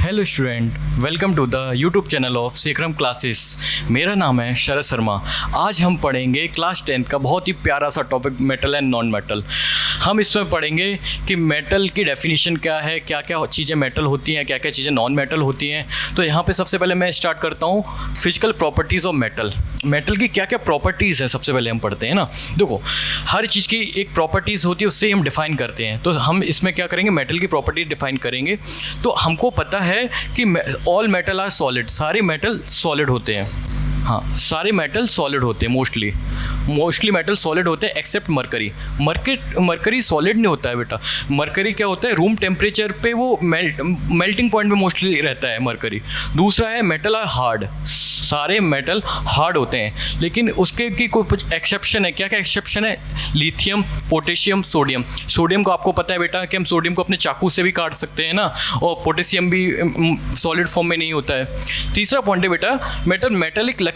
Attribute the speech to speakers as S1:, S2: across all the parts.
S1: Hello student, welcome to the YouTube channel of सीक्रम classes. मेरा नाम है शरद शर्मा। आज हम पढ़ेंगे क्लास 10 का बहुत ही प्यारा सा topic metal and non metal. हम इसमें पढ़ेंगे कि मेटल की डेफिनेशन क्या है, क्या क्या चीज़ें मेटल होती हैं, क्या क्या चीज़ें नॉन मेटल होती हैं। तो यहाँ पे सबसे पहले मैं स्टार्ट करता हूँ physical properties of metal. Metal की क्या क्या प्रॉपर्टीज़ है सबसे पहले हम पढ़ते हैं ना। देखो, हर चीज़ की एक प्रॉपर्टीज़ होती है, उससे हम डिफ़ाइन करते हैं। तो हम इसमें क्या करेंगे, मेटल की प्रॉपर्टी डिफ़ाइन करेंगे। तो हमको पता है कि ऑल मेटल आर सॉलिड, सारे मेटल सॉलिड होते हैं। हाँ, सारे मेटल सॉलिड होते हैं, मोस्टली मेटल सॉलिड होते हैं एक्सेप्ट मरकरी। मरकरी सॉलिड नहीं होता है बेटा। मरकरी क्या होता है, रूम टेम्परेचर पे वो मेल्टिंग पॉइंट में मोस्टली रहता है मरकरी। दूसरा है मेटल आर हार्ड, सारे मेटल हार्ड होते हैं, लेकिन उसके की कुछ एक्सेप्शन है। क्या क्या एक्सेप्शन है? Lithium, potassium, sodium. सोडियम को आपको पता है बेटा कि हम सोडियम को अपने चाकू से भी काट सकते हैं ना, और पोटेशियम भी सॉलिड फॉर्म में नहीं होता है। तीसरा पॉइंट है बेटा मेटेलिक लेक्चर,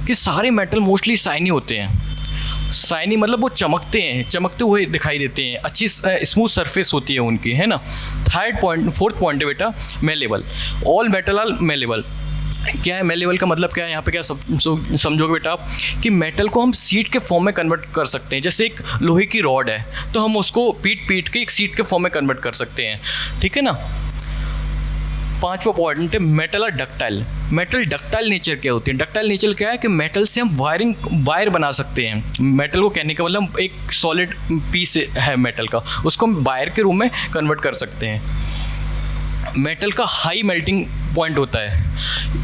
S1: कि सारे मेटल मोस्टली शाइनी होते हैं। शाइनी मतलब वो चमकते हैं, चमकते हुए दिखाई देते हैं, अच्छी स्मूथ सरफेस होती है उनकी, है ना। फोर्थ पॉइंट है बेटा malleable. All metal are malleable. क्या है मेलेबल का मतलब? क्या है यहाँ पे, क्या समझोगे बेटा आप, कि मेटल को हम सीट के फॉर्म में कन्वर्ट कर सकते हैं। जैसे एक लोहे की रॉड है, तो हम उसको पीट के एक सीट के फॉर्म में कन्वर्ट कर सकते हैं, ठीक है ना। पांचवा पॉइंट है metal are ductile. Metal ductile nature क्या होती है? डक्टाइल नेचर क्या है कि मेटल से हम वायर बना सकते हैं। मेटल को कहने का मतलब एक सॉलिड पीस है मेटल का, उसको हम वायर के रूप में कन्वर्ट कर सकते हैं। मेटल का हाई मेल्टिंग पॉइंट होता है।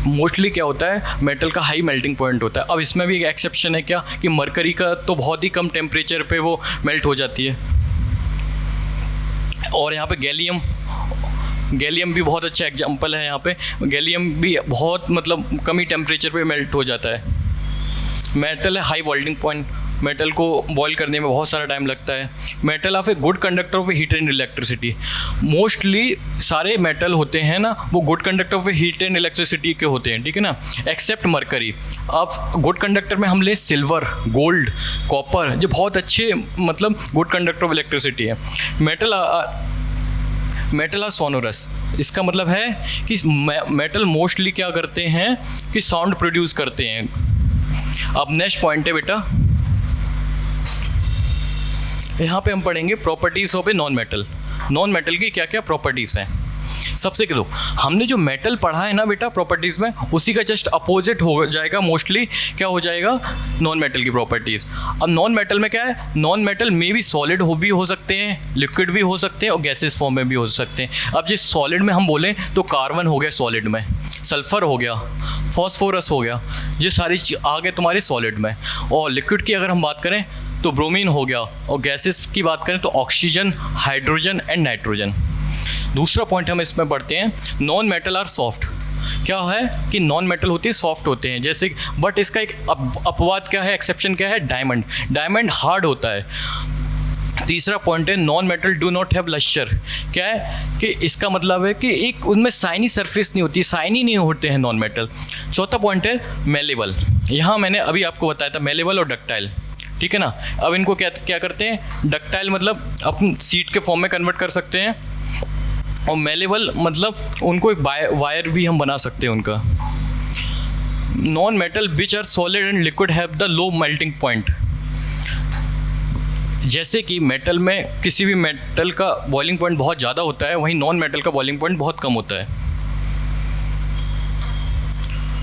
S1: मोस्टली क्या होता है, मेटल का हाई मेल्टिंग पॉइंट होता है। अब इसमें भी एक एक्सेप्शन है, क्या कि मरकरी का तो बहुत ही कम टेम्परेचर पे वो मेल्ट हो जाती है। और यहाँ पे गैलियम भी बहुत अच्छा एग्जांपल है। यहाँ पे गैलियम भी बहुत मतलब कम ही टेम्परेचर पे मेल्ट हो जाता है। मेटल है हाई बॉइलिंग पॉइंट, मेटल को बॉयल करने में बहुत सारा टाइम लगता है। Metal of a good conductor of heat and electricity. Mostly सारे मेटल होते हैं ना, वो good conductor of heat and electricity के होते हैं, ठीक है ना, एक्सेप्ट मरकरी। अब गुड कंडक्टर में हम ले सिल्वर, गोल्ड, कॉपर, जो बहुत अच्छे मतलब गुड कंडक्टर ऑफ इलेक्ट्रिसिटी है। Metal are sonorous. इसका मतलब है कि मेटल मोस्टली क्या करते हैं कि साउंड प्रोड्यूस करते हैं। अब नेक्स्ट पॉइंट है बेटा, यहाँ पे हम पढ़ेंगे properties of a non metal. Non metal की क्या क्या प्रॉपर्टीज हैं। सबसे दो, हमने जो मेटल पढ़ा है ना बेटा प्रॉपर्टीज़ में, उसी का जस्ट अपोजिट हो जाएगा मोस्टली, क्या हो जाएगा, नॉन मेटल की प्रॉपर्टीज़। अब नॉन मेटल में क्या है, नॉन मेटल में भी सॉलिड भी हो सकते हैं, लिक्विड भी हो सकते हैं, और गैसेस फॉर्म में भी हो सकते हैं। अब जिस सॉलिड में हम बोलें तो कार्बन हो गया सॉलिड में, सल्फर हो गया, फॉस्फोरस हो गया, ये सारी चीज़ आ गए तुम्हारे सॉलिड में। और लिक्विड की अगर हम बात करें तो ब्रोमीन हो गया, और गैसेस की बात करें तो ऑक्सीजन, हाइड्रोजन एंड नाइट्रोजन। दूसरा पॉइंट हम इसमें पढ़ते हैं, नॉन मेटल आर सॉफ्ट। क्या है कि नॉन मेटल होती है सॉफ्ट होते हैं, जैसे, बट इसका एक अपवाद क्या है, एक्सेप्शन क्या है, डायमंड हार्ड होता है। तीसरा पॉइंट है non metal do not have lustre. क्या है कि इसका मतलब है कि एक उनमें शाइनी सरफेस नहीं होती, शाइनी नहीं होते हैं नॉन मेटल। चौथा पॉइंट है मेलेबल। यहाँ मैंने अभी आपको बताया था मेलेबल और डक्टाइल, ठीक है ना। अब इनको क्या करते हैं, डक्टाइल मतलब अपन सीट के फॉर्म में कन्वर्ट कर सकते हैं, और मेलेबल मतलब उनको एक वायर भी हम बना सकते हैं उनका। Non metal which are solid and liquid have the low melting point. जैसे कि मेटल में किसी भी मेटल का बॉइलिंग पॉइंट बहुत ज़्यादा होता है, वहीं नॉन मेटल का बॉइलिंग पॉइंट बहुत कम होता है।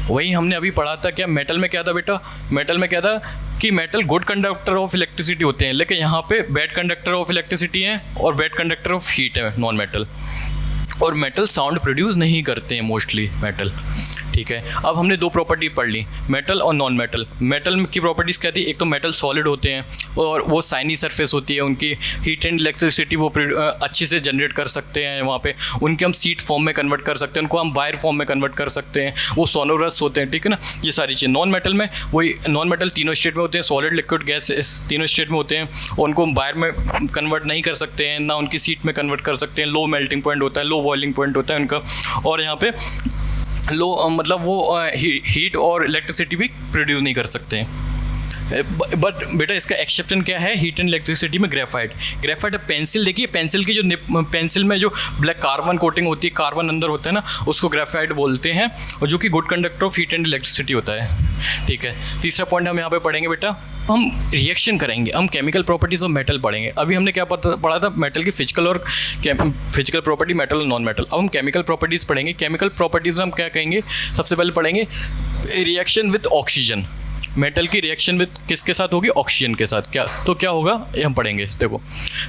S1: वही हमने अभी पढ़ा था, क्या मेटल में क्या था बेटा, मेटल में क्या था कि metal good conductor of electricity होते हैं, लेकिन यहाँ पे बैड कंडक्टर ऑफ इलेक्ट्रिसिटी है और बैड कंडक्टर ऑफ हीट है नॉन मेटल। और मेटल साउंड प्रोड्यूस नहीं करते हैं मोस्टली मेटल, ठीक है। अब हमने दो प्रॉपर्टी पढ़ ली, मेटल और नॉन मेटल। मेटल की प्रॉपर्टीज़ क्या थी, एक तो मेटल सॉलिड होते हैं और वो शाइनी सरफेस होती है उनकी, हीट एंड इलेक्ट्रिसिटी वो अच्छे से जनरेट कर सकते हैं वहाँ पे, उनके हम सीट फॉर्म में कन्वर्ट कर सकते हैं, उनको हम वायर फॉर्म में कन्वर्ट कर सकते हैं, वो सोनोरस होते हैं, ठीक है ना। ये सारी चीज़ नॉन मेटल में, वही नॉन मेटल तीनों स्टेट में होते हैं, सॉलिड, लिक्विड, गैस, तीनों स्टेट में होते हैं, और उनको हम वायर में कन्वर्ट नहीं कर सकते हैं, ना उनकी सीट में कन्वर्ट कर सकते हैं। लो मेल्टिंग पॉइंट होता है, लो बॉइलिंग पॉइंट होता है उनका, और यहाँ पे लो मतलब वो हीट और इलेक्ट्रिसिटी भी प्रोड्यूस नहीं कर सकते हैं। बट बेटा इसका एक्सेप्शन क्या है हीट एंड इलेक्ट्रिसिटी में? ग्रेफाइट पेंसिल देखिए, पेंसिल की जो पेंसिल में जो ब्लैक कार्बन कोटिंग होती है, कार्बन अंदर होता है ना, उसको ग्रेफाइट बोलते हैं, और जो कि good conductor of heat and electricity होता है। ठीक है, तीसरा पॉइंट हम यहाँ पे पढ़ेंगे बेटा, हम रिएक्शन करेंगे, हम केमिकल प्रॉपर्टीज ऑफ मेटल पढ़ेंगे। अभी हमने क्या पढ़ा था? मेटल की फिजिकल प्रॉपर्टी, मेटल और नॉन मेटल। अब हम केमिकल प्रॉपर्टीज पढ़ेंगे। केमिकल प्रॉपर्टीज में हम क्या कहेंगे? सबसे पहले पढ़ेंगे रिएक्शन विद ऑक्सीजन। मेटल की रिएक्शन विद किसके साथ होगी? ऑक्सीजन के साथ। क्या होगा ये हम पढ़ेंगे। देखो,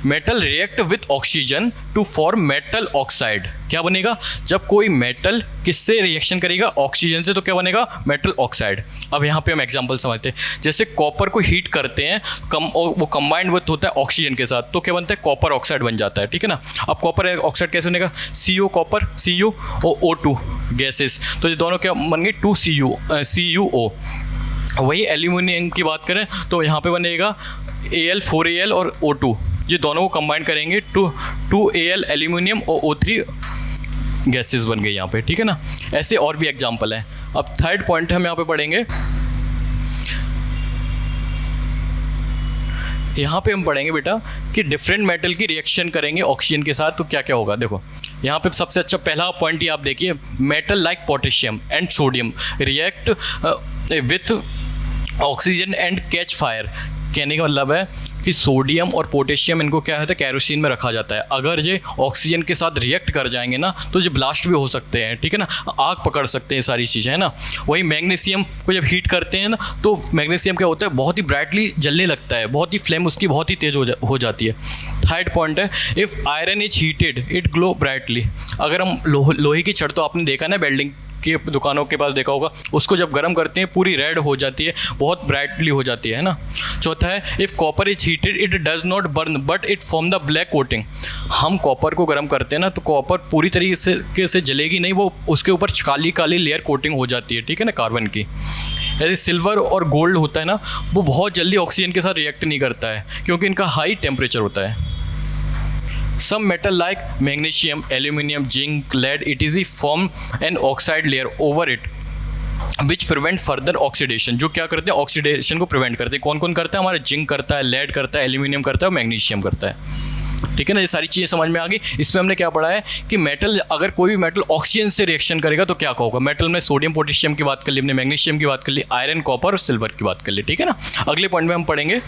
S1: metal react with oxygen to form metal oxide. क्या बनेगा? जब कोई मेटल किससे रिएक्शन करेगा? ऑक्सीजन से, तो क्या बनेगा? Metal oxide. अब यहाँ पे हम एग्जांपल समझते हैं। जैसे कॉपर को हीट करते हैं, वो कंबाइंड विद होता है ऑक्सीजन के साथ, तो क्या बनता है? कॉपर ऑक्साइड बन जाता है। ठीक है ना। अब कॉपर ऑक्साइड कैसे बनेगा? CO कॉपर, Cu और O2 गैसेस, तो ये दोनों क्या बन गए? 2CuO। वही एल्यूमिनियम की बात करें तो यहाँ पे बनेगा Al, 4Al और O2, ये दोनों को कंबाइन करेंगे 2Al एल्यूमिनियम और O3 गैसेस बन गए यहाँ पे। ठीक है ना। ऐसे और भी एग्जांपल हैं। अब थर्ड पॉइंट हम यहाँ पे पढ़ेंगे, यहाँ पे हम पढ़ेंगे बेटा कि डिफरेंट मेटल की रिएक्शन करेंगे ऑक्सीजन के साथ तो क्या क्या होगा। देखो यहाँ पे सबसे अच्छा पहला पॉइंट ही आप देखिए, metal like potassium and sodium react with oxygen and catch fire. कहने का मतलब है कि सोडियम और पोटेशियम इनको क्या होता है? कैरोसिन में रखा जाता है। अगर ये ऑक्सीजन के साथ रिएक्ट कर जाएंगे ना तो ये ब्लास्ट भी हो सकते हैं। ठीक है ना, आग पकड़ सकते हैं, सारी चीज़ें है ना। वही मैग्नीशियम को जब हीट करते हैं ना तो मैग्नीशियम क्या होता है? बहुत ही ब्राइटली जलने लगता है, बहुत ही फ्लेम उसकी बहुत ही तेज़ हो जाती है। थर्ड पॉइंट है, if iron is heated it glow brightly. अगर हम लोहे की छड़, तो आपने देखा ना वेल्डिंग की दुकानों के पास देखा होगा, उसको जब गर्म करते हैं पूरी रेड हो जाती है, बहुत ब्राइटली हो जाती है ना। चौथा है, if copper is heated it does not burn but it form the black coating. हम कॉपर को गर्म करते हैं ना तो कॉपर पूरी तरीके से जलेगी नहीं, वो उसके ऊपर काली काली लेयर कोटिंग हो जाती है। ठीक है ना, कार्बन की। जैसे सिल्वर और गोल्ड होता है ना, वो बहुत जल्दी ऑक्सीजन के साथ रिएक्ट नहीं करता है क्योंकि इनका हाई टेम्परेचर होता है। Some metal like magnesium, aluminium, zinc, lead, etc. form an oxide layer over it which prevent further oxidation। जो क्या करते हैं? ऑक्सीडेशन को प्रिवेंट करते हैं। कौन कौन करता है? हमारा जिंक करता है, लेड करता है, एल्यूमिनियम करता है और मैग्नीशियम करता है। ठीक है ना, ये सारी चीज़ें समझ में आ गई। इसमें हमने क्या पढ़ा है कि मेटल, अगर कोई भी मेटल ऑक्सीजन से रिएक्शन करेगा तो क्या होगा। मेटल में सोडियम पोटेशियम की बात कर ली हमने, मैग्नीशियम की बात कर ली, आयरन, कॉपर और सिल्वर की बात कर ली। ठीक है ना। अगले पॉइंट में हम पढ़ेंगे